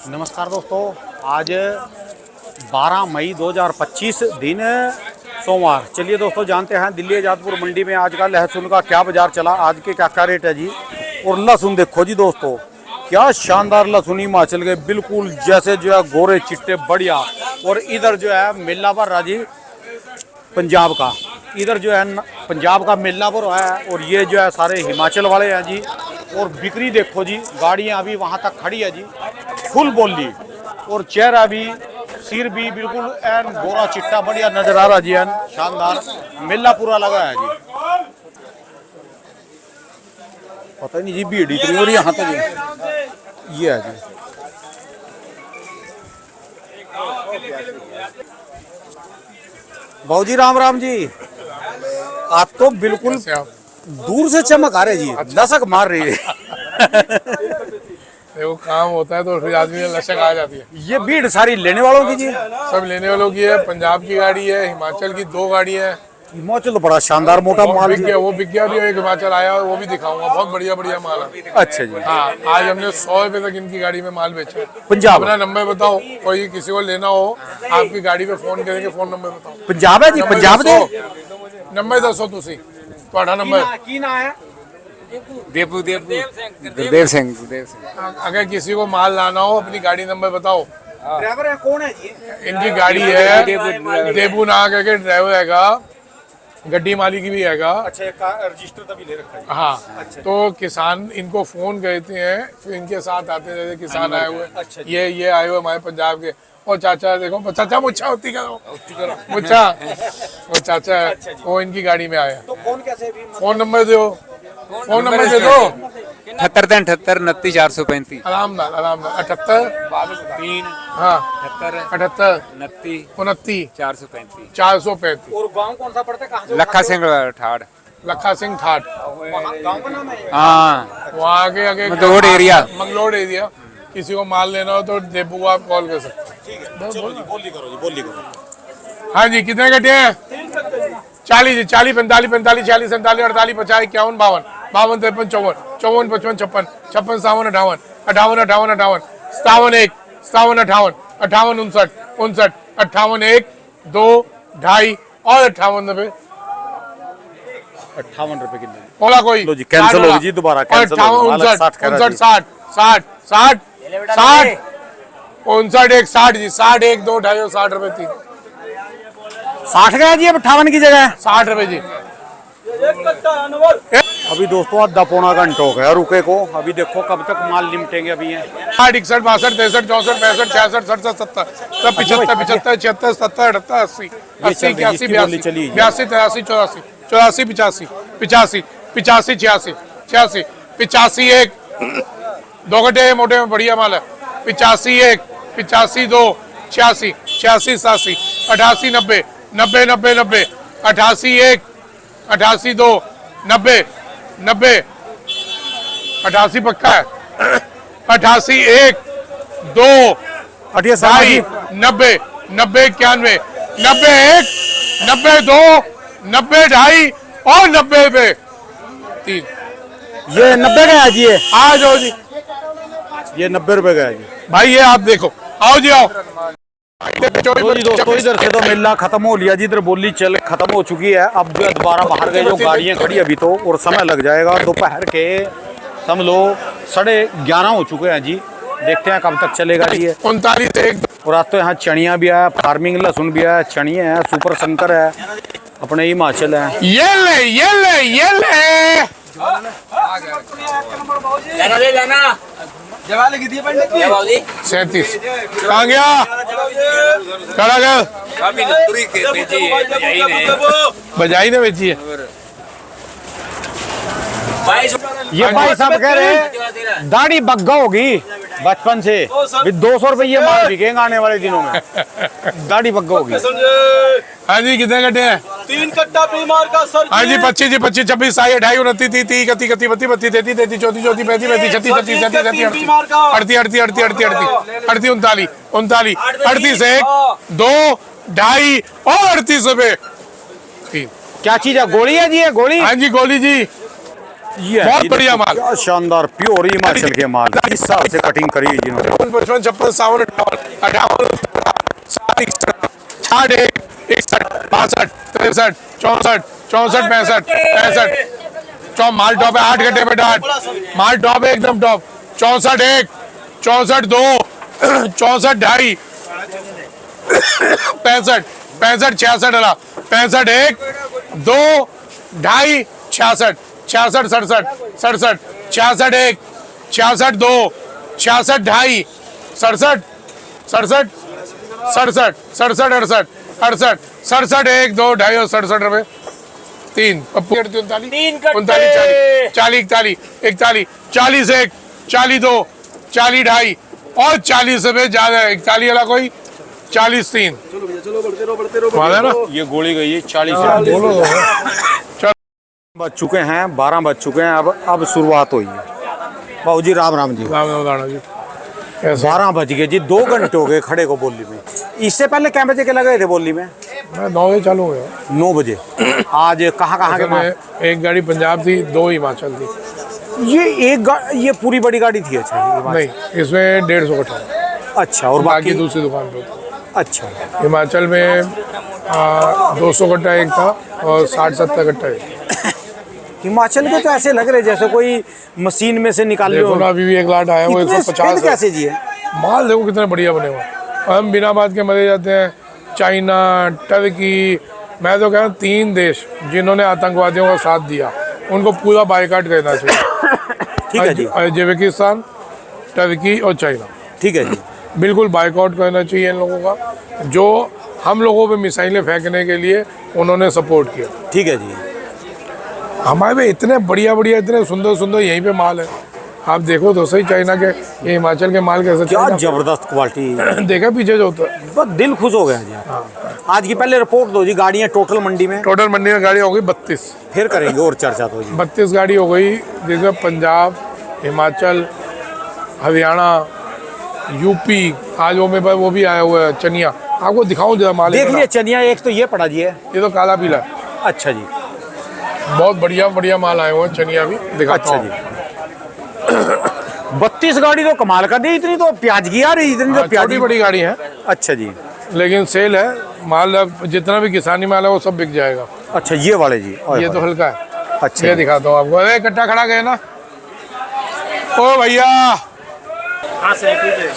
नमस्कार दोस्तों, आज 12 मई 2025 दिन सोमवार। चलिए दोस्तों, जानते हैं दिल्ली आजादपुर मंडी में आज का लहसुन का क्या बाजार चला, आज के क्या रेट है जी। और लहसुन देखो जी दोस्तों, क्या शानदार लहसुन हिमाचल के बिल्कुल जैसे जो है गोरे चिट्टे बढ़िया। और इधर जो है मेला भर रहा जी पंजाब का, इधर जो है पंजाब का मेला भर रहा है और ये जो है सारे हिमाचल वाले हैं जी। और बिक्री देखो जी, गाड़ियाँ अभी वहाँ तक खड़ी है जी, फुल बोली। और चेहरा भी, सिर भी बिल्कुल एन गोरा चिट्टा बढ़िया नजर आ रहा जी, एन शानदार मेला पूरा लगा है जी। पता नहीं जी भीड़ इतनी और यहाँ तक ये है जी। भाऊ जी राम राम जी, आप तो बिल्कुल दूर से चमक आ रहे जी, लसक मार रही है। वो काम होता है तो फिर आदमी में लचक आ जाती है। ये भीड़ सारी लेने वालों की जी? सब लेने वालों की है। पंजाब की गाड़ी है, हिमाचल की 2 गाड़ी है। हिमाचल तो बड़ा शानदार मोटा माल है, वो बिक गया भी, एक हिमाचल आया वो भी दिखाऊंगा, बहुत बढ़िया बढ़िया माल है। अच्छा जी। हाँ, आज हमने 100 रुपए तक इनकी गाड़ी में माल बेचा है। पंजाब? अपना नंबर बताओ, कोई किसी को लेना हो आपकी गाड़ी पे फोन करेंगे, फोन नंबर बताओ। पंजाब है जी? पंजाब दे नंबर दसो तुसी, ਤੁਹਾਡਾ नंबर की ना है? गुरदेव सिंह। अगर किसी को माल लाना हो अपनी गाड़ी नंबर बताओ। ड्राइवर है कौन है जी? इनकी गाड़ी है, देबू ना करके ड्राइवर हैगा, गड्डी मालिक भी हैगा। अच्छा, रजिस्टर तभी ले रखा है। हाँ, अच्छा। तो किसान इनको फोन करते हैं, फिर इनके साथ आते हैं, जैसे किसान आए हुए। अच्छा, ये आए हुए हमारे पंजाब के। और चाचा देखो, चाचा मुच्छा होती करो मुच्छा, वो चाचा है। अच्छा, वो इनकी गाड़ी में आया। तो फोन कैसे भी? फोन नंबर दो, फोन नंबर दे दो। 78 38 29 435। आराम नाल 78 3 हाँ 78 29 29 435। 435। और गांव कौन सा पड़ता है, कहाँ से? लखा सिंह ठाड़। लखा सिंह ठाठ, गांव का नाम है? हाँ, वहाँ आगे आगे मंगलोड एरिया। मंगलोड एरिया। किसी को माल लेना हो तो देबू को आप कॉल कर सकते हैं। ठीक है, चलो जी, बोली करो जी, बोली करो। हाँ जी, कितने गड्ढे हैं? 40 जी, 40 45 45 46 47 48 50 51 52 52 53 54 54 55 56 56 57 58 58 58 58 57 1 57 58 58 59 59 58 1 2 2.5 और 58 90। 58 रुपए की नहीं। बोला कोई? लो जी, कैंसिल होगी जी, दोबारा कैंसिल होगी। 59 59 60 60 60 60 59 1 60 जी, 60 1 2 2.5 60 रुपए 3। 60 का है जी, अब 58 की जगह 60 रुपए जी। अभी दोस्तों आधा पौना घंटा हो गया रुके को, अभी देखो कब तक माल निपटेंगे। अभी है 61 62 63 64 65 66 67 70 75 76 77 78 80 81 82 83 84 84 85 85 85 86 86 85 1 2 गड्ढे मोटे में बढ़िया माल है। 85 1 85 2 86 86 87 88 90 90 90 90 88 1 88 2 90 90 88 पक्का है। 88 1 2 2.5 90 90 91 90 1 90 2 90 2.5 और 90 पे 3। ये 90 का है जी, ये आ जाओ जी, ये 90 रुपए का है जी। भाई ये आप देखो, आओ जी आओ। तो जी दोस्तों, इधर से तो मेला खत्म हो लिया जी, इधर बोली चल खत्म हो चुकी है। अब जो है दोबारा बाहर गए जो गाड़ियां खड़ी अभी तो, और समय लग जाएगा। दोपहर के समझ लो 11:30 हो चुके हैं जी, देखते हैं कब तक चलेगा जी। 39 1। और आज तो यहाँ चनिया भी है, फार्मिंग लहसुन भी है, चनिया है, सुपर शंकर है, अपने हिमाचल है। ये ले ये ले ये ले जवाले की दिए पंडित जी 37 कहाँ गया? खड़ा कर, बजाई ने बेची है। ये भाई साहब कह रहे हैं दाढ़ी बग्गा होगी बचपन से, 200 रुपये माल बिकेंगे आने वाले दिनों में, दाढ़ी बग्गा होगी। हाँ जी, कितने गड्ढे हैं? 3 कट्टा बीमार का सर। हाँ जी, 25 जी, 25 26 28 29 30 30 31 31 32 32 33 33 34 34 35 35 36 37 37 38 38 38 38 39 39 38 1 2 2.5 और 38 रुपए 3। क्या चीज है? गोली है जी, ये गोली? हाँ जी, गोली जी। ये है बहुत जी, बढ़िया देखो, माल। क्या शानदार प्योर हिमाचल के माल, किस हिसाब से कटिंग करी है जिन्होंने। 55 56 57 58 60 61 62 63 64 64 65 65 माल टॉप है 8 घंटे में डाट माल टॉप है एकदम टॉप 64 1 64 2 64 2.5 65 65 66 अला 65 1 2 2.5 66 66 67 67 66 1 66 2 66 2.5 67 67 67 67 68 68 67 1 2 2.5 और 67 रुपए 3 39 40 40 41 40 1 40 2 40 2.5 और 40 रुपए ज्यादा है 41 वाला कोई 40 3 वाला ना ये गोली गई है 40 बोलो बज चुके हैं, 12 बज चुके हैं। अब शुरुआत हुई है। बाबू जी राम राम जी। राम राम राणा जी कैसे 12 बज गए जी, 2 घंटे हो गए खड़े को बोली में। इससे पहले क्या बजे के लगे थे बोली में? मैं 9 बजे चालू हो गया 9 बजे। आज कहाँ कहाँ के माल? एक गाड़ी पंजाब थी 2 हिमाचल थी ये ये पूरी बड़ी गाड़ी थी? अच्छा नहीं इसमें 150 कट्ठा अच्छा, और बाकी बाकी? दूसरी दुकान पे होता अच्छा, हिमाचल में 200 कट्टा एक था और 60-70 कट्टा एक हिमाचल के तो ऐसे लग रहे जैसे कोई मशीन में से निकाले देखो हो। ना अभी भी एक लाट आया वो इतने सफेद 150 कैसे जी है? माल देखो कितने बढ़िया बने हुए और हम बिना बात के मरे जाते हैं चाइना टर्की मैं तो कह रहा हूँ 3 देश जिन्होंने आतंकवादियों का साथ दिया उनको पूरा बाइकाट करना चाहिए ठीक है जी, उज्बेकिस्तान टर्की और चाइना ठीक है जी। बिल्कुल बाइकआउट करना चाहिए इन लोगों का जो हम लोगों पे मिसाइलें फेंकने के लिए उन्होंने सपोर्ट किया ठीक है जी। हमारे पे इतने बढ़िया बढ़िया इतने सुंदर सुंदर यहीं पे माल है आप देखो तो सही चाइना के ये हिमाचल के माल कैसे क्या चाइना जबरदस्त क्वालिटी, देखा पीछे जो होता है बस दिल खुश हो गया जी। आज की पहले रिपोर्ट दो जी, गाड़ियाँ टोटल मंडी में, टोटल मंडी में गाड़ी हो गई 32 फिर करेंगे और चर्चा तो जी। 32 गाड़ी हो गई जिसमें पंजाब हिमाचल हरियाणा यूपी आज वो मेरे पास वो भी आया हुआ है चनिया आपको दिखाऊं जरा माल देख लिए चनिया, एक तो ये पड़ा जी है। ये तो काला पीला है। अच्छा जी, बहुत बढ़िया बढ़िया माल आए हुए हैं चनिया भी दिखाता अच्छा हूं। जी। 32 गाड़ी तो कमाल कर दी, इतनी तो प्याज की आ रही, इतनी तो प्याज छोटी बड़ी गाड़ी है अच्छा जी, लेकिन सेल है माल अब जितना भी किसानी माल है वो सब बिक जाएगा अच्छा ये वाले जी। ये तो हल्का है अच्छा ये जी। दिखाता हूँ आपको अरे इकट्ठा खड़ा गए ना ओ भैया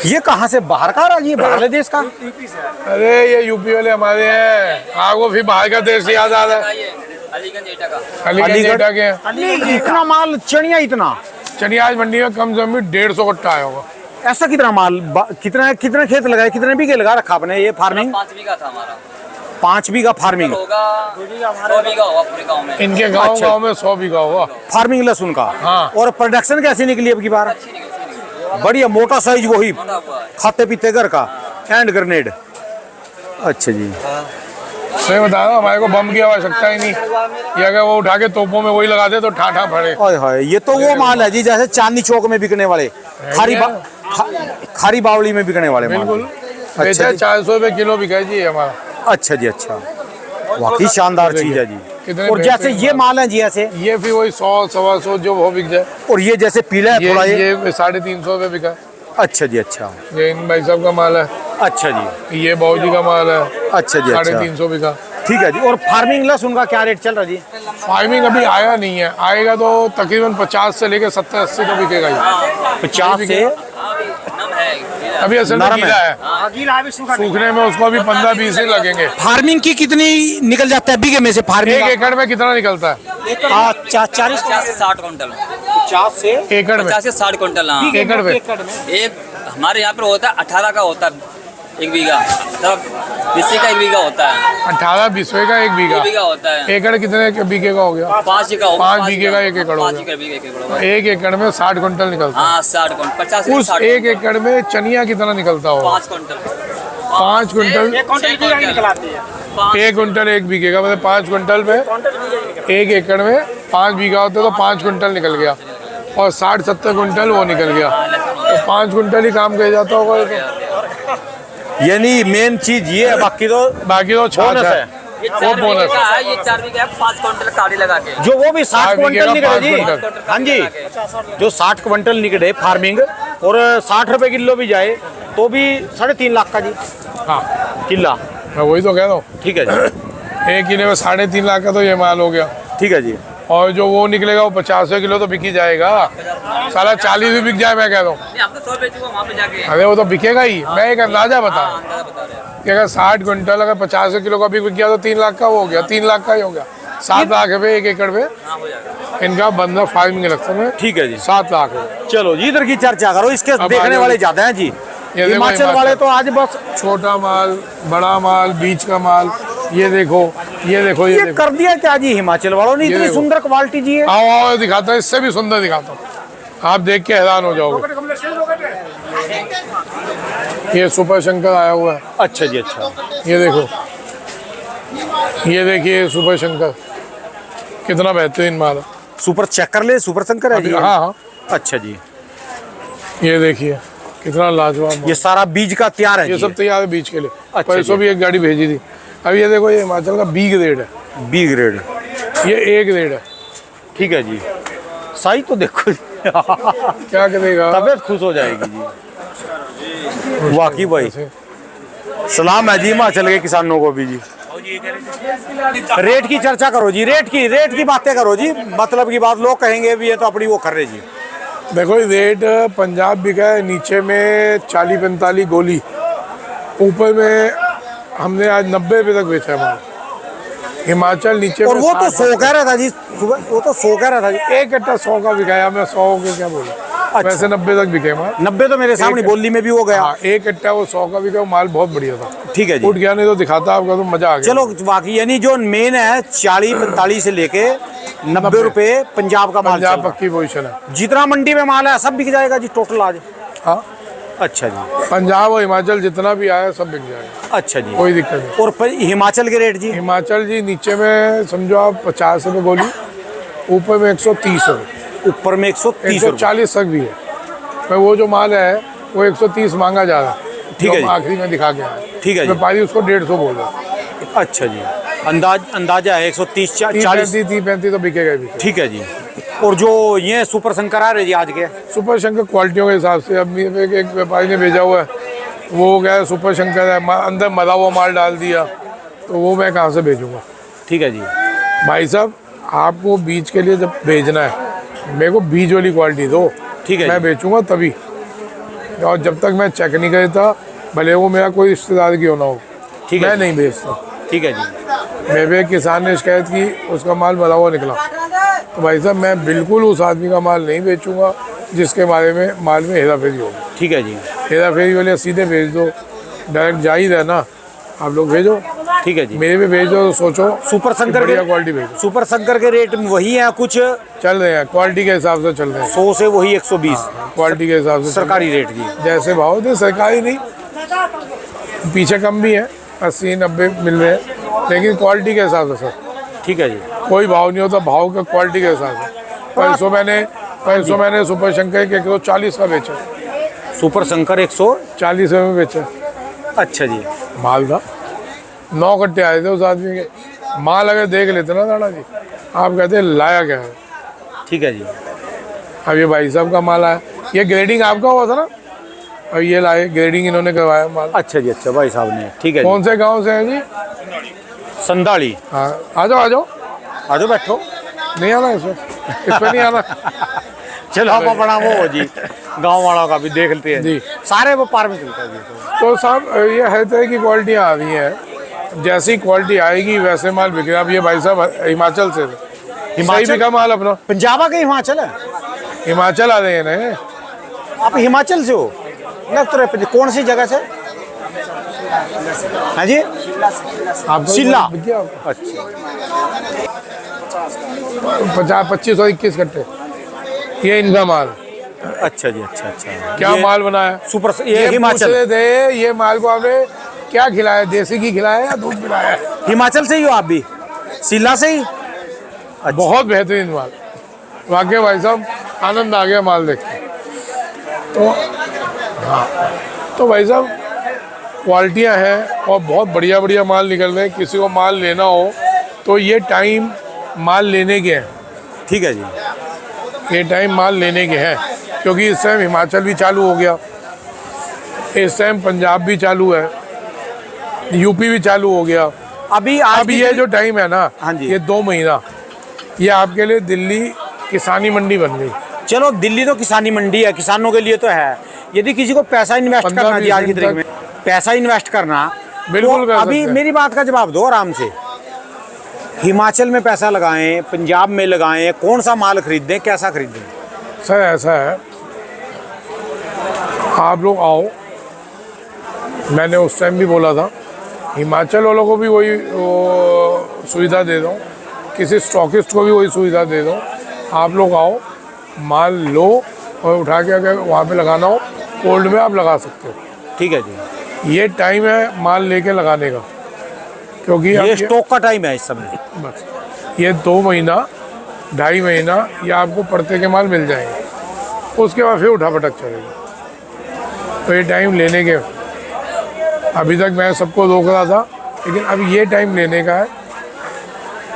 ये कहाँ से बाहर का आ रहा है? ये बाहर देश का? अरे ये यूपी वाले हमारे हैं आपको फिर बाहर का देश याद आ रहा है अलीगंज एटा का अलीगंज एटा के हैं नहीं, इतना माल चनिया इतना चनिया आज मंडी में कम से कम भी 150 कट्टा आया होगा ऐसा कितना माल कितना कितने खेत लगाए, कितने बीघे लगा रखा आपने ये फार्मिंग? 5 बीघा था हमारा 5 बीघा फार्मिंग होगा 2 बीघा होगा पूरे गांव में इनके गांव अच्छा। गांव में 100 बीघा होगा फार्मिंग लहसुन का। हाँ। और प्रोडक्शन कैसी निकली अब की बार? बढ़िया मोटा साइज वही हुआ है खाते पीते घर का हैंड ग्रेनेड। अच्छा जी, सही बता रहा हूं, हमारे को बम की आवश्यकता ही नहीं ये अगर वो उठा के तोपों में वही लगा दे तो ठा ठा फड़े हाय हाय, ये तो वो माल है जी जैसे चांदनी चौक में बिकने वाले, खारी बावली में बिकने वाले माल। बिल्कुल अच्छा बेचा जी। 400 रुपए किलो बिका जी ये हमारा अच्छा जी, अच्छा वाकई शानदार चीज है जी। कितने और जैसे बेहतरीन ये माल है जी ऐसे, ये फिर वही 100-125 जो वो बिक जाए और ये जैसे पीला है थोड़ा ये, ये 350 रुपए बिका अच्छा जी, अच्छा ये इन भाई साहब का माल है अच्छा जी, ये बाबूजी का माल है अच्छा जी, अच्छा 350 बिका ठीक है जी। और फार्मिंग लहसुन का क्या रेट चल रहा है जी? फार्मिंग अभी आया नहीं है आएगा तो तकरीबन 50 से लेकर 70-80 तो बिकेगा ही 50 से नम है अभी असल में नरम गीला है। है सूखने में उसको अभी 15-20 ही लगेंगे फार्मिंग की कितनी निकल जाता है बीघे में से फार्मिंग? 1 एकड़ में कितना निकलता है 40 50 से 60 क्विंटल 50 से एकड़ में 50 से 60 क्विंटल हाँ एकड़ में एक हमारे यहाँ पर होता है 18 का होता है 1 बीघा तब 20 का 1 बीघा होता है 18-20 का 1 1 बीघा बीघा होता है एकड़ कितने के बीघे का हो गया 5 का होगा 5 बीघे का 1 एकड़ हो 5 गया का बीघा 1 एकड़ होगा 1 एकड़ में 60 क्विंटल निकलता हाँ 60 क्विंटल 50 है से उस 60 1 एकड़ में चनिया कितना निकलता होगा 5 क्विंटल 5 क्विंटल 1 क्विंटल 1 बीघे का मतलब 5 क्विंटल में 1 एकड़ में 5 बीघा होता तो 5 क्विंटल निकल गया और 60-70 क्विंटल वो निकल गया तो 5 क्विंटल ही काम किया जाता होगा यानी मेन चीज ये है, बाकी तो बाकी तो छाछ बोनस है है। ये वो 4 बीघे बोनस का है, ये 4 बीघे है, 5 क्विंटल काड़ी लगा के। जो वो भी 60 5 क्विंटल बीघे का निकले जी। 5 क्विंटल। हाँ जी, जो 60 क्विंटल निकले फार्मिंग और 60 रुपए किलो भी जाए तो भी 3.5 लाख का जी हाँ, किला। मैं वही तो कह रहा हूँ, ठीक है जी, 1 किले में 3.5 लाख का तो ये माल हो गया। ठीक है जी। और जो वो निकलेगा वो 50 किलो तो बिक ही जाएगा, साला 40 भी बिक जाए, मैं कह रहा हूँ। नहीं, हम तो 100 बेचूंगा वहाँ पे जाके। अरे वो तो बिकेगा ही, मैं एक अंदाजा बता रहा हूँ अंदाजा बता रहे हैं। कि अगर 60 क्विंटल अगर 50 किलो का भी बिक गया तो 3 लाख का वो हो गया, 3 लाख का ही हो गया। 7 लाख रुपए 1 एकड़ पे हाँ, हो जाएगा। इनका बंदा फार्मिंग लगता है। ठीक है जी। 7 लाख है। चलो जी, इधर की चर्चा करो, इसके अब देखने आगे वाले ज्यादा हैं जी। देखो हिमाचल वाले तो आज बस छोटा माल, बड़ा माल, बीच का माल, ये देखो, ये देखो, ये ये देखो। कर दिया क्या जी हिमाचल वालों ने, ये इतनी देखो। सुंदर क्वालिटी जी है। आओ आओ दिखाता हूँ, इससे भी सुंदर दिखाता हूँ, आप देख के हैरान हो जाओगे। ये सुपर शंकर आया हुआ है, अच्छा जी, अच्छा। ये देखो, ये देखिए सुपर शंकर, कितना बेहतरीन माल है। सुपर चेक कर ले, सुपर शंकर है जी। हाँ हाँ, अच्छा जी, ये देखिए कितना लाजवाब माल। ये सारा बीज का तैयार है ये जी। सब तैयार है बीच के लिए। अच्छा परसों जी। भी एक गाड़ी भेजी थी। अब ये देखो, ये हिमाचल का बी ग्रेड है, बी ग्रेड, ये ए ग्रेड है। ठीक है जी। साइज तो देखो क्या करेगा, तबीयत खुश हो जाएगी जी। वाकई भाई सलाम है जी हिमाचल के किसानों को भी जी। रेट की चर्चा करो जी, रेट की बातें करो जी, मतलब की बात, लोग कहेंगे भी ये तो अपनी वो कर रहे जी। देखो ये रेट पंजाब बिका है नीचे में 40-45 गोली, ऊपर में हमने आज 90 रुपये तक बेचा है माल। हिमाचल नीचे और में वो तो 60 100 कह रहा था जी सुबह, वो तो 100 कह रहा था जी। एक कट्टा 100 का बिकाया, मैं 100 के क्या बोलूं, वैसे 90 तक बिके माल। 90 तो मेरे सामने बोली में भी हो गया। हाँ, एक कट्टा वो 100 का बिका, वो माल बहुत बढ़िया था। ठीक है जी। उठ गया, नहीं तो दिखाता आपका तो मजा आ गया। चलो वाकई यानी जो मेन है 40-45 से लेके 90 रुपए पंजाब का माल चल पंजाब रहा पक्की पोजीशन है। है। जितना मंडी में माल है सब बिक जाएगा जी टोटल आज। हाँ, अच्छा जी, पंजाब और हिमाचल जितना भी आया सब बिक जाएगा, अच्छा जी। कोई दिक्कत नहीं। और हिमाचल के रेट जी? हिमाचल जी नीचे में समझो आप 50 रुपये गोली, ऊपर में 130 रुपये, ऊपर में 130 रुपए। 140 तक भी है। मैं वो जो माल है वो 130 मांगा जा रहा है, ठीक है जो जी। आखिरी में दिखा के आया। ठीक है जी। व्यापारी उसको 150 बोल रहा है। अच्छा जी, अंदाजा है 130 40। 30-35 तो बिकेगा ही बिकेगा। ठीक है जी। और जो ये सुपर शंकर आ रहे जी आज के? सुपर शंकर क्वालिटियों के हिसाब से, अब एक व्यापारी ने भेजा हुआ है, वो क्या है सुपर शंकर है, अंदर मरा हुआ माल डाल दिया, तो वो मैं कहाँ से भेजूँगा। ठीक है जी। भाई साहब, आपको बीज के लिए जब भेजना है, मेरे को बीज वाली क्वालिटी दो, ठीक है मैं जी। बेचूंगा तभी। और जब तक मैं चेक नहीं करता, भले वो मेरा कोई रिश्तेदार क्यों ना हो, ठीक है मैं जी। नहीं बेचता। ठीक है जी। मेरे पे एक किसान ने शिकायत की, उसका माल मरा हुआ निकला, तो भाई साहब मैं बिल्कुल उस आदमी का माल नहीं बेचूंगा जिसके बारे में माल में हेरा फेरी होगी। ठीक है जी। हेरा फेरी वाले सीधे भेज दो, डायरेक्ट जा ही रहना, आप लोग भेजो। ठीक है जी। मेरे पे भेज दो तो सोचो सुपर शंकर बढ़िया के क्वालिटी भेजो। सुपर शंकर के रेट वही है कुछ चल रहे हैं, क्वालिटी के हिसाब से चल रहे हैं, 100 से वही 120 क्वालिटी के हिसाब से सरकारी रेट जी। जैसे भाव थे, सरकारी नहीं, पीछे कम भी है, 80-90 मिल रहे हैं, लेकिन क्वालिटी के हिसाब से सर, ठीक है जी। कोई भाव नहीं होता, भाव का क्वालिटी के हिसाब से। परसों मैंने सुपर शंकर के 140 का बेचा, सुपर शंकर 40 रुपये में बेचा। अच्छा जी। माल था, 9 कट्टे आए थे उस आदमी के। माल अगर देख लेते ना दादा जी, आप कहते लाया क्या है। ठीक है जी। अब ये भाई साहब का माल आया, ये ग्रेडिंग आपका हुआ था ना, अब ये लाए, ग्रेडिंग इन्होंने करवाया माल। अच्छा जी, अच्छा भाई साहब ने। ठीक है कौन से गांव से है जी? संदाली। हाँ, आ जाओ आ जाओ, आ जाओ बैठो। नहीं आना इसमें नहीं आना। चलो हम अपना वो हो जी गांव वालों का भी देख लेते हैं जी। सारे व्यापार में चलता है जी। तो साहब ये हर तरह की क्वालिटियाँ आ रही हैं, जैसी क्वालिटी आएगी वैसे माल बिकेगा। अब ये भाई साहब हिमाचल से थे, हिमाचल बिका माल अपना। पंजाब के हिमाचल है? हिमाचल आ रहे हैं ना, आप हिमाचल से हो? लग तो रहे, कौन सी जगह से? हाँ जी, आपको शिल्ला। बिक गया आपको? अच्छा 25 और 21 कट्टे, ये इनका माल। अच्छा जी, अच्छा अच्छा। क्या माल बनाया? सुपर ये ये हिमाचल। पूछ रहे थे, ये माल को आपने क्या खिलाया, देसी घी खिलाया या दूध पिलाया? हिमाचल से ही हो आप भी? शिल्ला से ही? बहुत बेहतरीन माल, वाकई भाई साहब आनंद आ गया माल देख के। तो हाँ, तो भाई साहब क्वालिटियाँ हैं और बहुत बढ़िया बढ़िया माल निकल रहे हैं। किसी को माल लेना हो तो ये टाइम माल लेने के हैं, ठीक है जी। ये टाइम माल लेने के हैं, क्योंकि इस टाइम हिमाचल भी चालू हो गया, इस टाइम पंजाब भी चालू है, यूपी भी चालू हो गया। अभी आज अब ये जो टाइम है ना, हाँ जी। ये 2 महीना ये आपके लिए दिल्ली किसानी मंडी बन गई। चलो दिल्ली तो किसानी मंडी है, किसानों के लिए तो है। यदि किसी को पैसा इन्वेस्ट 15 करना जी आज की दिन तारीख में पैसा इन्वेस्ट करना, बिल्कुल तो कर अभी सकते हैं। मेरी बात का जवाब दो आराम से। हिमाचल में पैसा लगाएं, पंजाब में लगाएं, कौन सा माल खरीदें, कैसा खरीदें? सर ऐसा है, आप लोग आओ, मैंने उस टाइम भी बोला था हिमाचल वालों को भी वही सुविधा दे दूँ, किसी स्टॉकिस्ट को भी वही सुविधा दे दूँ। आप लोग आओ, माल लो और उठा के अगर वहाँ पे लगाना हो कोल्ड में आप लगा सकते हो। ठीक है जी। ये टाइम है माल लेके लगाने का, क्योंकि अब ये स्टॉक का टाइम है इस समय। बस ये 2 महीना 2.5 महीना ये आपको पड़ते के माल मिल जाएंगे, उसके बाद फिर उठा पटक चलेगी। तो ये टाइम लेने के, अभी तक मैं सबको रोक रहा था, लेकिन अब ये टाइम लेने का है।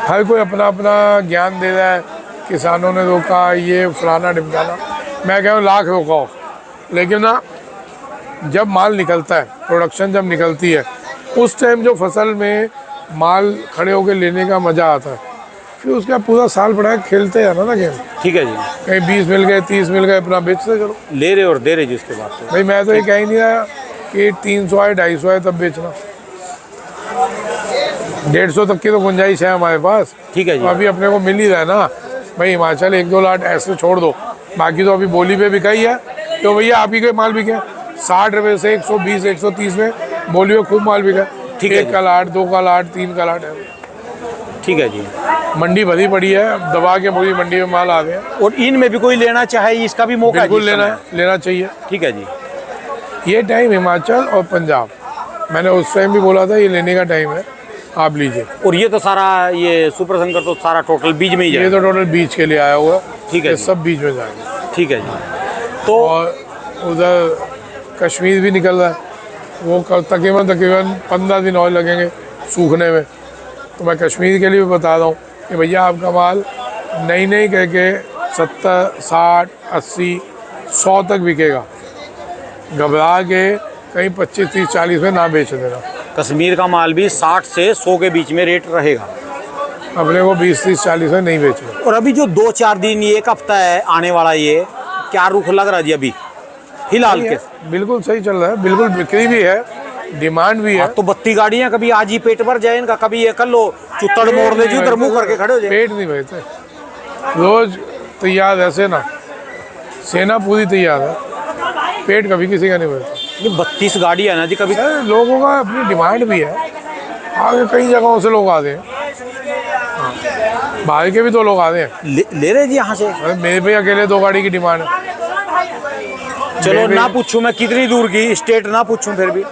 हर कोई अपना अपना ज्ञान दे रहा है, किसानों ने रोका, ये फलाना ढिमकाना। मैं कह रहा हूँ लाख रोकाओ, लेकिन ना जब माल निकलता है, प्रोडक्शन जब निकलती है, उस टाइम जो फसल में माल खड़े होकर लेने का मज़ा आता है, फिर उसका पूरा साल पड़ा खेलते हैं ना गेम। ठीक है जी। कहीं 20 मिल गए, 30 मिल गए, अपना बेचते चलो। ले रहे और दे रहे जी उसके बाद तो। भाई मैं तो ये कह ही नहीं रहा कि 300 है 250 है तब बेचना, 150 तक की तो गुंजाइश है हमारे पास। ठीक है जी। तो अभी अपने को मिल ही रहा है ना भाई, हिमाचल 1-2 लाट ऐसे छोड़ दो, बाकी तो अभी बोली पे बिकाई है। तो भैया आप ही के माल बिके 60 रुपये से 120 130 में, बोली में खूब माल बिका। ठीक है 1 का लाट, 2 का लाट, 3 का लाट है। ठीक है जी। मंडी भरी पड़ी है, दबा के पूरी मंडी में माल आ गया। और इनमें भी कोई लेना चाहे इसका भी मौका है जी बिल्कुल इस समय। लेना चाहिए। ठीक है जी। ये टाइम हिमाचल और पंजाब, मैंने उस टाइम भी बोला था ये लेने का टाइम है, आप लीजिए। और ये तो सारा ये सुपर संकर तो सारा टोटल बीज में ही ये जाएगा। तो टोटल बीज के लिए आया हुआ है। ठीक है ये जी। सब बीज में जाएंगे। ठीक है जी। तो और उधर कश्मीर भी निकल रहा है, वो तकरीबन 15 दिन और लगेंगे सूखने में। तो मैं कश्मीर के लिए भी बता रहा हूँ कि भैया आपका माल नहीं कह के 70 60 80 100 तक बिकेगा, घबरा के कहीं 25 30 40 में ना बेच देना। कश्मीर का माल भी 60 से 100 के बीच में रेट रहेगा। अपने को 20 30 40 में नहीं बेचना। और अभी जो 2-4 दिन ये 1 हफ्ता है आने वाला, ये क्या रुख लग रहा है जी अभी फिलहाल के? बिल्कुल सही चल रहा है, बिल्कुल बिक्री भी है, डिमांड भी है। तो 32 गाड़ियाँ कभी आज ही पेट भर जाए इनका, कभी ये कर लो चुत्तड़ मोड़ दे जी उधर मुँह करके खड़े हो जाए। पेट नहीं भरते, रोज तैयार ऐसे ना, सेना पूरी तैयार है, पेट कभी किसी का नहीं भरता। ये 32 गाड़ियाँ ना जी कभी। लोगों का अपनी डिमांड भी है, आगे कई जगहों से लोग आते हैं, बाहर के भी तो लोग आते हैं। ले रहे जी यहाँ से। अरे मेरे पे अकेले 2 गाड़ी की डिमांड है। चलो ना पूछूं मैं कितनी दूर की स्टेट, ना पूछूं फिर भी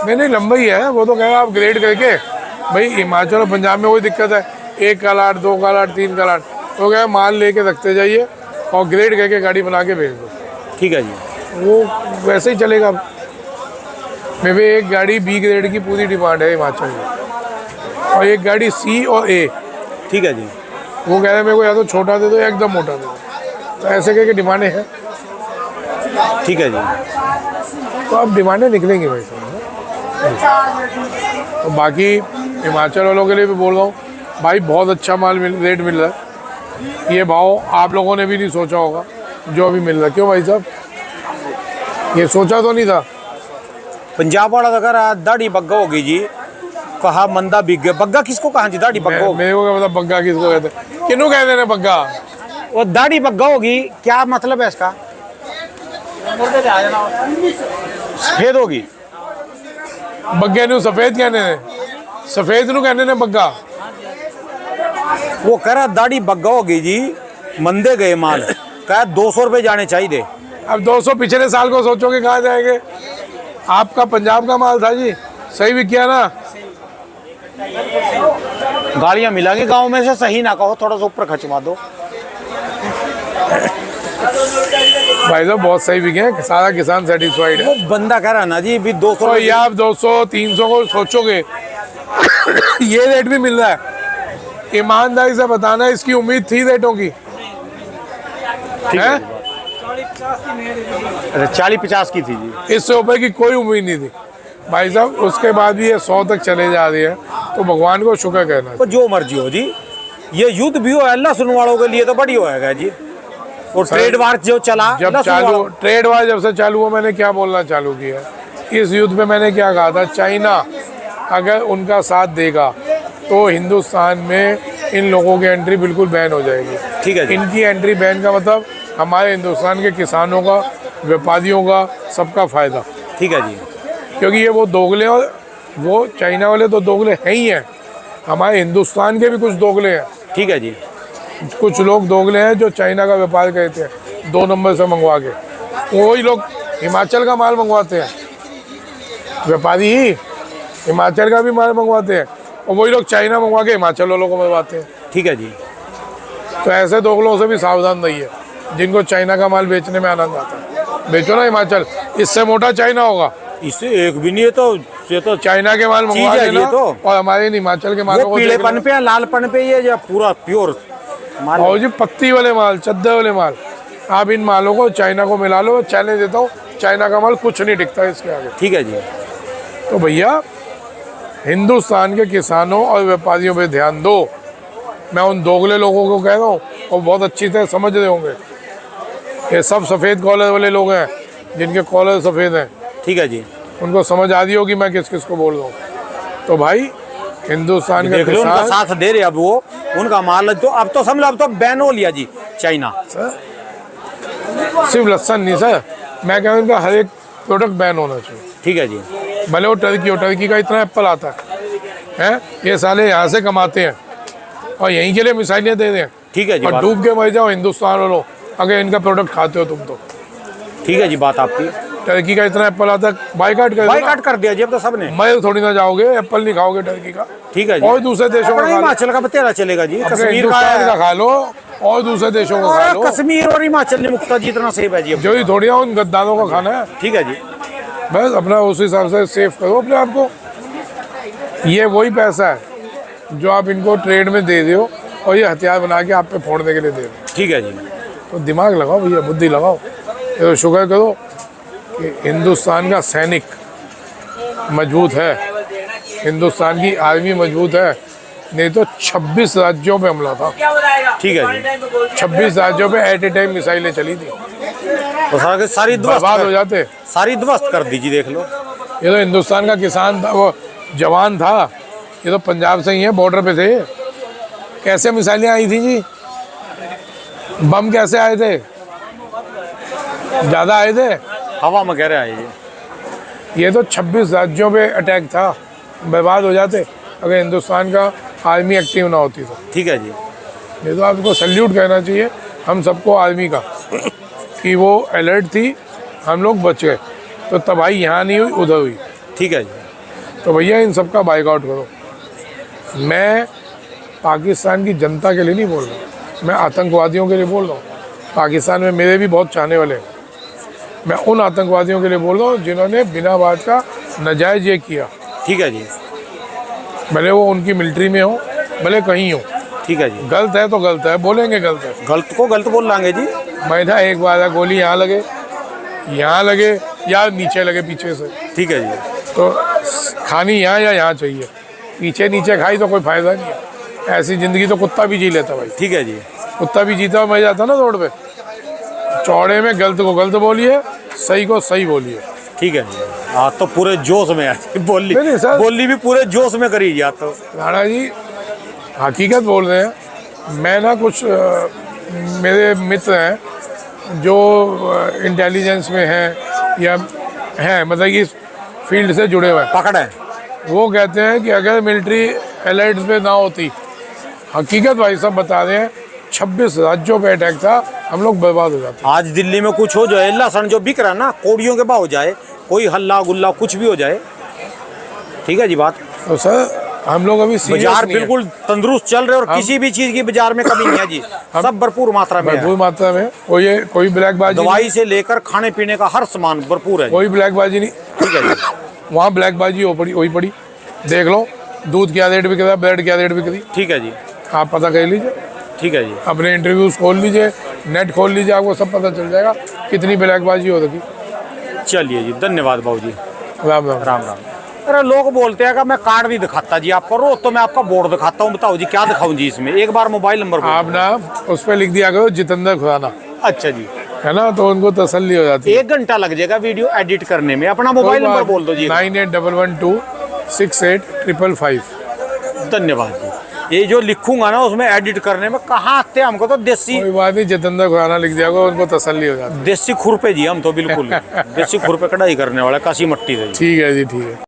नहीं लंबा ही है वो, तो कहेगा आप ग्रेड करके, भाई हिमाचल और पंजाब में कोई दिक्कत है 1 का लाट 2 का लाट 3 का लाट, तो क्या माल लेके रखते जाइए और ग्रेड करके गाड़ी बना के भेज दो। ठीक है जी। वो वैसे ही चलेगा। मेरे पे एक गाड़ी B ग्रेड की पूरी डिमांड है हिमाचल में, और एक गाड़ी C और A। ठीक है जी। वो कह रहे हैं मेरे को या तो छोटा दे दो या एकदम मोटा दे दो, तो ऐसे करके डिमांडें हैं। ठीक है जी। तो अब डिमांडें निकलेंगी भाई साहब। तो बाकी हिमाचल वालों के लिए भी बोल रहा हूँ भाई, बहुत अच्छा रेट मिल रहा है। ये भाव आप लोगों ने भी नहीं सोचा होगा जो अभी मिल रहा है। क्यों भाई साहब, ये सोचा तो नहीं था। पंजाब वाला तो कह रहा दाढ़ी बग्गा होगी जी, कहा मंदा बिक गया। बग्गा किसको कहा जी? दाढ़ी बग्गा होगी। मेरे को क्या पता बग्गा किसको कहते हैं, किन्नू कहते हैं बग्गा? वो दाढ़ी बग्गा होगी, क्या मतलब है इसका? सफेद होगी। बग्गे नू सफेद कहने ने, सफेद नू कहने ने बग्गा। वो कह रहा दाढ़ी बग्गा होगी जी, मंदे गए माल, कहा 200 रुपये जाने चाहिए। अब 200 पिछले साल को सोचोगे कहाँ जाएंगे? आपका पंजाब का माल था जी, सही भी किया ना। गाड़ियाँ मिलांगी गांव में से, सही ना कहो, थोड़ा सा ऊपर खचवा दो। भाई साहब बहुत सही बिके हैं, सारा किसान सेटिस्फाइड है। वो बंदा कह रहा है ना जी भी 200 तो ये आप 200-300 को सोचोगे ये रेट भी मिल रहा है, ईमानदारी से बताना इसकी उम्मीद थी रेटों की? ठीक है? है 40-50 की थी जी। इससे ऊपर की कोई उम्मीद नहीं थी भाई साहब। उसके बाद भी ये 100 तक चले जा रही है, तो भगवान को शुक्र कहना तो जो मर्जी हो जी, ये युद्ध भी हो अल्लाह सुन वालों के लिए तो बड़ी होएगा जी। और ट्रेड वार जो चला जब अल्लाह सुन चालू वालों- ट्रेड वार जब से चालू हुआ, मैंने क्या बोलना चालू किया इस युद्ध में? मैंने क्या कहा था, चाइना अगर उनका साथ देगा तो हिंदुस्तान में इन लोगों की एंट्री बिल्कुल बैन हो जाएगी। ठीक है जी। इनकी एंट्री बैन का मतलब हमारे हिंदुस्तान के किसानों का, व्यापारियों का, सबका फायदा। ठीक है जी। क्योंकि ये वो दोगले, और वो चाइना वाले तो दोगले हैं ही हैं, हमारे हिंदुस्तान के भी कुछ दोगले हैं। ठीक है जी। कुछ लोग दोगले हैं जो चाइना का व्यापार करते हैं 2 नंबर से मंगवा के, वही लोग हिमाचल का माल मंगवाते हैं, व्यापारी ही हिमाचल का भी माल मंगवाते हैं, और वही लोग चाइना मंगवा के हिमाचल वालों को मंगवाते हैं। ठीक है जी। तो ऐसे दोगलों से भी सावधान रहिए, जिनको चाइना का माल बेचने में आनंद आता है। बेचो ना हिमाचल, इससे मोटा चाइना होगा। इससे एक भी नहीं है, तो ये तो चाइना के माल मंगवा चीज़ है लेना, ये तो। और हमारे हिमाचल के माल वो पीलेपन पे या लालपन पे ये जो पूरा प्योर माल। और जी पत्ती वाले माल, चद्दर वाले माल, आप इन मालों को चाइना को मिला लो। चैलेंज देता हूँ, चाइना का माल कुछ नहीं टिकता इसके आगे। ठीक है जी। तो भैया हिंदुस्तान के किसानों और व्यापारियों पे ध्यान दो। मैं उन दोगले लोगों को कह रहा हूँ, और बहुत अच्छी तरह समझ रहे होंगे, ये सब सफ़ेद कॉलर वाले लोग हैं, जिनके कॉलर सफ़ेद हैं। ठीक है जी। उनको समझ आ रही होगी मैं किस किस को बोल रहा हूँ। तो भाई हिंदुस्तान के देख लो उनका किसान साथ दे रहे, अब वो उनका माल तो अब तो समझ लो, अब तो बैन हो लिया जी चाइना। सिर्फ लहसन नहीं सर, मैं कह रहा हूँ इनका हर एक प्रोडक्ट बैन होना चाहिए। ठीक है जी। भले वो टर्की हो, टर्की का इतना एप्पल आता है, ये साले यहाँ से कमाते हैं और यहीं के लिए मिसाइलें दे रहे हैं। ठीक है जी। और बात- डूब के मर जाओ हिंदुस्तान वालों अगर इनका प्रोडक्ट खाते हो तुम तो। ठीक है जी, बात आपकी। टर्की का इतना एप्पल आता है, बाइकाट कर दो ना। बाइकाट कर दिया जी अब तो सबने। मर थोड़ी ना जाओगे, एप्पल नहीं खाओगे टर्की का। ठीक है जी। और दूसरे देशों का अपना खा लो, हिमाचल का बतेरा चलेगा जी, अपने कश्मीर का हिंदुस्तान का है। खा लो और दूसरे देशों का खा और लो। कश्मीर और हिमाचल ने मुक्ता जितना सेफ है जी अब। जो ही थोड़ी उन गद्दारों का खाना है। ठीक है जी। बस अपना उस हिसाब से सेफ करो अपने आप को। ये वही पैसा है जो आप इनको ट्रेड में दे दो, और ये हथियार बना के आप पे फोड़ने के लिए दे दो। ठीक है जी। तो दिमाग लगाओ भैया, बुद्धि लगाओ। ये तो शुक्र करो कि हिंदुस्तान का सैनिक मजबूत है, हिंदुस्तान की आर्मी मजबूत है, नहीं तो 26 राज्यों पे हमला था। ठीक है जी। 26 राज्यों पे एट ए टाइम मिसाइलें चली थी, तो सारी बर्बाद हो जाते। सारी ध्वस्त कर दीजिए, देख लो। ये तो हिंदुस्तान का किसान था, वो जवान था, ये तो पंजाब से ही है, बॉर्डर पे थे। कैसे मिसाइलें आई थी जी, बम कैसे आए थे, ज़्यादा आए थे। हवा में कह रहे हैं ये। ये तो 26 राज्यों पे अटैक था, बर्बाद हो जाते अगर हिंदुस्तान का आर्मी एक्टिव ना होती तो। ठीक है जी। ये तो आपको सल्यूट कहना चाहिए हम सबको आर्मी का, कि वो अलर्ट थी, हम लोग बच गए। तो तबाही यहाँ नहीं हुई, उधर हुई। ठीक है जी। तो भैया इन सबका बाइकआउट करो। मैं पाकिस्तान की जनता के लिए नहीं बोल रहा, मैं आतंकवादियों के लिए बोल रहा हूँ। पाकिस्तान में मेरे भी बहुत चाहने वाले हैं। मैं उन आतंकवादियों के लिए बोल रहा हूँ जिन्होंने बिना बात का नाजायज़ ये किया। ठीक है जी। भले वो उनकी मिलिट्री में हो, भले कहीं हो, ठीक है जी। गलत है तो गलत है, बोलेंगे गलत है। गलत को गलत बोल लाएंगे जी। मैदा एक बार है, गोली यहाँ लगे या नीचे लगे पीछे से, ठीक है जी। तो खानी यहाँ या यहाँ चाहिए। पीछे नीचे खाई तो कोई फायदा नहीं है। ऐसी ज़िंदगी तो कुत्ता भी जी लेता भाई। ठीक है जी। कुत्ता भी जीता मर जाता ना रोड पे। चौड़े में गलत को गलत बोलिए, सही को सही बोलिए। ठीक है जी। हाँ तो पूरे जोश में है बोली। नहीं सर, बोली भी पूरे जोश में करी जी। तो राणा जी हकीकत बोल रहे हैं। मैं ना कुछ मेरे मित्र हैं जो इंटेलिजेंस में हैं या हैं, मतलब कि फील्ड से जुड़े हुए हैं, पकड़ है। वो कहते हैं कि अगर मिलिट्री अलर्ट पे ना होती, हकीकत भाई साहब बता रहे हैं, 26 राज्यों पे अटैक था, हम लोग बर्बाद हो जाते। आज दिल्ली में कुछ हो जाए, लहसुन जो बिक रहा है ना, कोड़ियों के भाव हो जाए, कोई हल्ला गुल्ला कुछ भी हो जाए। ठीक है जी बात। तो सर हम लोग अभी serious बाजार नहीं है। बिल्कुल तंदुरुस्त चल रहे और किसी भी चीज की बाजार में कमी नहीं है जी, सब भरपूर मात्रा में है। भरपूर मात्रा में कोई ब्लैकबाजी दवाई से लेकर खाने पीने का हर सामान भरपूर है जी। कोई ब्लैकबाजी नहीं। ठीक है जी, वहाँ ब्लैकबाजी हुई पड़ी। देख लो दूध क्या रेट बिक रहा है, ब्रेड क्या रेट बिक रही, ठीक है जी, आप पता कर लीजिए। ठीक है जी। अपने इंटरव्यूज खोल लीजिए, नेट खोल लीजिए, आपको सब पता चल जाएगा कितनी ब्लैकबाजी हो रही। चलिए जी, धन्यवाद बाबू जी, राम राम। राम राम। अरे लोग बोलते हैं कि मैं कार्ड नहीं दिखाता जी आपको, रोज तो मैं आपका बोर्ड दिखाता हूँ, बताओ जी क्या दिखाऊं जी इसमें, एक बार मोबाइल नंबर बोलो। आप ना उस पर लिख दिया करो जितेंद्र खुराना, अच्छा जी, है ना, तो उनको तसल्ली हो जाती है। 1 घंटा लग जाएगा वीडियो एडिट करने में। अपना मोबाइल नंबर बोल दो जी। 9811268555। धन्यवाद जी। ये जो लिखूंगा ना उसमें एडिट करने में कहाँ आते हैं, हमको तो देसी कोई बात नहीं, जितेंद्र खुराना लिख दिया करो, उनको तसल्ली हो जाती है। देसी खुरपे जी, हम तो बिल्कुल देसी खुरपे कढ़ाई करने वाले काशी मट्टी से जी। ठीक है जी, ठीक है।